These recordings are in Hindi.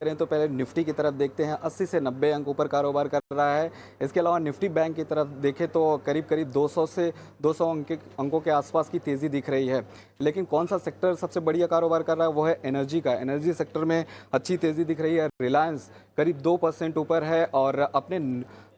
करें तो पहले निफ्टी की तरफ देखते हैं, 80 से 90 अंक ऊपर कारोबार कर रहा है। इसके अलावा निफ्टी बैंक की तरफ देखें तो करीब करीब 200 से 200 अंकों के आसपास की तेज़ी दिख रही है। लेकिन कौन सा सेक्टर सबसे बढ़िया कारोबार कर रहा है, वो है एनर्जी का। एनर्जी सेक्टर में अच्छी तेज़ी दिख रही है। रिलायंस करीब 2% ऊपर है और अपने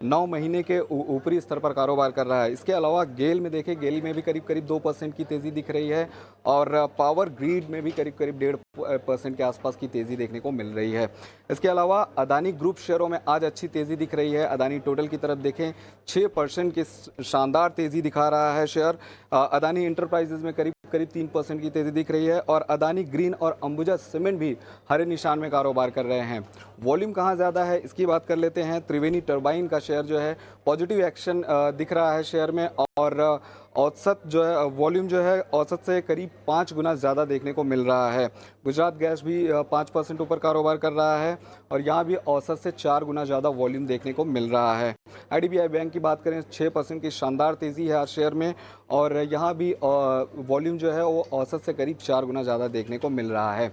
9 महीने के ऊपरी स्तर पर कारोबार कर रहा है। इसके अलावा गेल में देखें, गेल में भी करीब करीब 2% की तेज़ी दिख रही है और पावर ग्रिड में भी करीब करीब 1.5% के आसपास की तेज़ी देखने को मिल रही है। इसके अलावा अदानी ग्रुप शेयरों में आज अच्छी तेज़ी दिख रही है। अदानी टोटल की तरफ देखें, 6% की शानदार तेज़ी दिखा रहा है शेयर। अदानी इंटरप्राइजेज में करीब करीब 3% की तेज़ी दिख रही है और अदानी ग्रीन और अंबुजा सीमेंट भी हरे निशान में कारोबार कर रहे हैं। वॉल्यूम कहाँ ज़्यादा है इसकी बात कर लेते हैं। त्रिवेणी टर्बाइन का शेयर जो है पॉजिटिव एक्शन दिख रहा है शेयर में और औसत जो है वॉल्यूम जो है औसत से करीब 5 गुना ज़्यादा देखने को मिल रहा है। गुजरात गैस भी 5% ऊपर कारोबार कर रहा है और यहाँ भी औसत से 4 गुना ज़्यादा वॉल्यूम देखने को मिल रहा है। आईडीबीआई बैंक की बात करें, 6% की शानदार तेज़ी है आज शेयर में और यहाँ भी वॉल्यूम जो है वो औसत से करीब 4 गुना ज़्यादा देखने को मिल रहा है।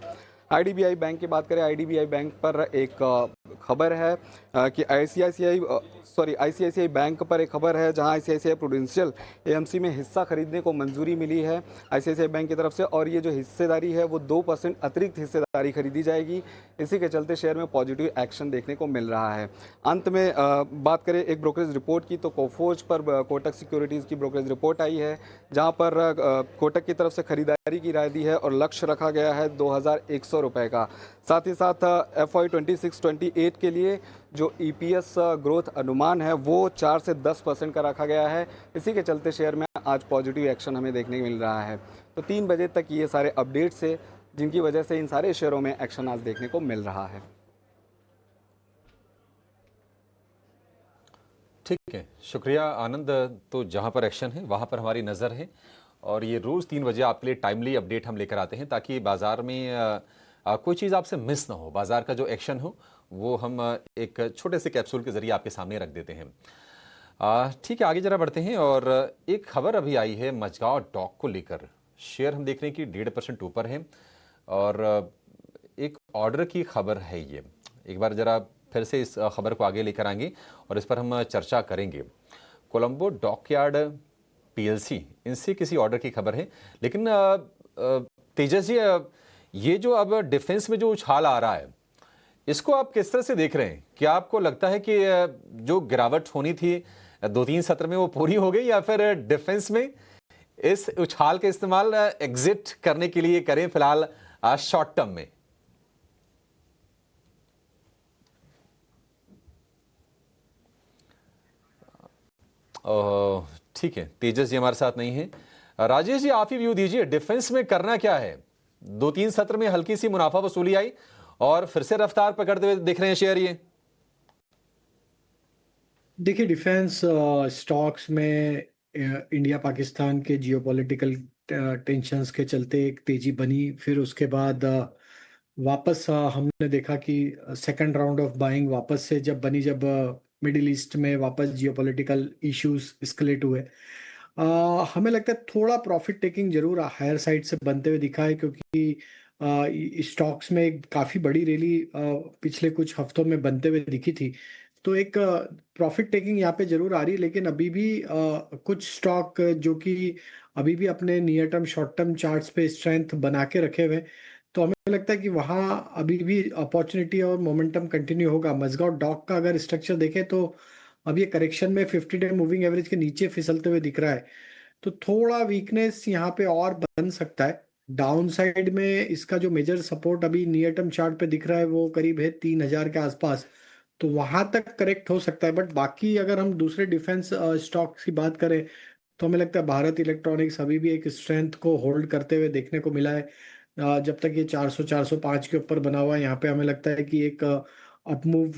आईडीबीआई बैंक की बात करें, आईडीबीआई बैंक पर एक खबर है कि आईसीआईसीआई बैंक पर एक खबर है जहां आईसीआईसीआई प्रूडेंशियल एएमसी में हिस्सा खरीदने को मंजूरी मिली है आईसीआईसीआई बैंक की तरफ से और ये जो हिस्सेदारी है वो 2% अतिरिक्त हिस्सेदारी खरीदी जाएगी। इसी के चलते शेयर में पॉजिटिव एक्शन देखने को मिल रहा है। अंत में बात करें एक ब्रोकरेज रिपोर्ट की तो कोफोज पर कोटक सिक्योरिटीज़ की ब्रोकरेज रिपोर्ट आई है जहां पर कोटक की तरफ से खरीदारी की राय दी है और लक्ष्य रखा गया है 2100 रुपये का। साथ ही साथ FY 26-28 के लिए जो EPS ग्रोथ अनुमान है वो 4 से 10% का रखा गया है। इसी के चलते शेयर में आज पॉजिटिव एक्शन हमें देखने को मिल रहा है। तो 3 बजे तक ये सारे अपडेट्स है जिनकी वजह से इन सारे शेयरों में एक्शन आज देखने को मिल रहा है। ठीक है, शुक्रिया आनंद। तो जहां पर एक्शन है वहां पर हमारी नज़र है और ये रोज़ 3 बजे आपके लिए टाइमली अपडेट हम लेकर आते हैं ताकि बाज़ार में कोई चीज़ आपसे मिस ना हो। बाज़ार का जो एक्शन हो वो हम एक छोटे से कैप्सूल के ज़रिए आपके सामने रख देते हैं। ठीक है, आगे जरा बढ़ते हैं और एक खबर अभी आई है मझगांव डॉक को लेकर। शेयर हम देख रहे हैं कि 1.5% ऊपर है और एक ऑर्डर की खबर है ये। एक बार जरा फिर से इस खबर को आगे लेकर आएंगे और इस पर हम चर्चा करेंगे। कोलंबो डॉकयार्ड PLC इनसे किसी ऑर्डर की खबर है। लेकिन तेजस जी, ये जो अब डिफेंस में जो उछाल आ रहा है इसको आप किस तरह से देख रहे हैं? क्या आपको लगता है कि जो गिरावट होनी थी 2-3 सत्र में वो पूरी हो गई या फिर डिफेंस में इस उछाल का इस्तेमाल एग्जिट करने के लिए करें फिलहाल शॉर्ट टर्म में? ठीक है, तेजस जी हमारे साथ नहीं है। राजेश जी, आप ही व्यू दीजिए, डिफेंस में करना क्या है? 2-3 सत्र में हल्की सी मुनाफा वसूली आई और फिर से रफ्तार पकड़ते हुए दिख रहे हैं शेयर। ये देखिए, डिफेंस स्टॉक्स में इंडिया पाकिस्तान के जियोपॉलिटिकल टेंशन्स के चलते एक तेजी बनी। फिर उसके बाद वापस हमने देखा कि सेकंड राउंड ऑफ बाइंग वापस से जब बनी, जब मिडिल ईस्ट में वापस जियोपॉलिटिकल इश्यूज एस्केलेट हुए। हमें लगता है थोड़ा प्रॉफिट टेकिंग जरूर हायर साइड से बनते हुए दिखा है क्योंकि स्टॉक्स में एक काफी बड़ी रैली पिछले कुछ हफ्तों में बनते हुए दिखी थी। तो एक प्रॉफिट टेकिंग यहाँ पे जरूर आ रही है, लेकिन अभी भी कुछ स्टॉक जो कि अभी भी अपने near term short term charts पे स्ट्रेंथ बना के रखे हुए हैं। तो हमें लगता है कि वहाँ अभी भी अपॉर्चुनिटी और मोमेंटम कंटिन्यू होगा। मझगांव डॉक का अगर स्ट्रक्चर देखें तो अब ये करेक्शन में 50-डे मूविंग एवरेज के नीचे फिसलते हुए दिख रहा है। तो थोड़ा वीकनेस यहाँ पे और बन सकता है। डाउन साइड में इसका जो मेजर सपोर्ट अभी नियर टर्म चार्ट पे दिख रहा है वो करीब है 3000 के आसपास। तो वहां तक करेक्ट हो सकता है। बट बाकी अगर हम दूसरे डिफेंस स्टॉक्स की बात करें तो हमें लगता है भारत इलेक्ट्रॉनिक्स अभी भी एक स्ट्रेंथ को होल्ड करते हुए देखने को मिला है। जब तक ये 400-405 के ऊपर बना हुआ है, यहाँ पे हमें लगता है कि एक अपमूव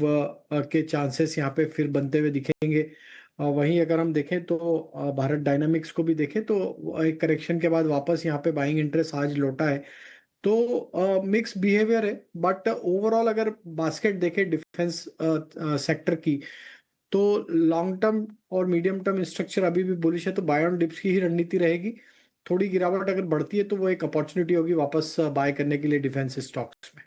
के चांसेस यहाँ पे फिर बनते हुए दिखेंगे। वहीं अगर हम देखें तो भारत डायनामिक्स को भी देखें तो एक करेक्शन के बाद वापस यहाँ पे बाइंग इंटरेस्ट आज लौटा है। तो मिक्स बिहेवियर है। बट ओवरऑल अगर बास्केट देखें डिफेंस सेक्टर की तो लॉन्ग टर्म और मीडियम टर्म स्ट्रक्चर अभी भी बुलिश है। तो बाय ऑन डिप्स की ही रणनीति रहेगी। थोड़ी गिरावट अगर बढ़ती है तो वो एक अपॉर्चुनिटी होगी वापस बाय करने के लिए डिफेंस स्टॉक्स में।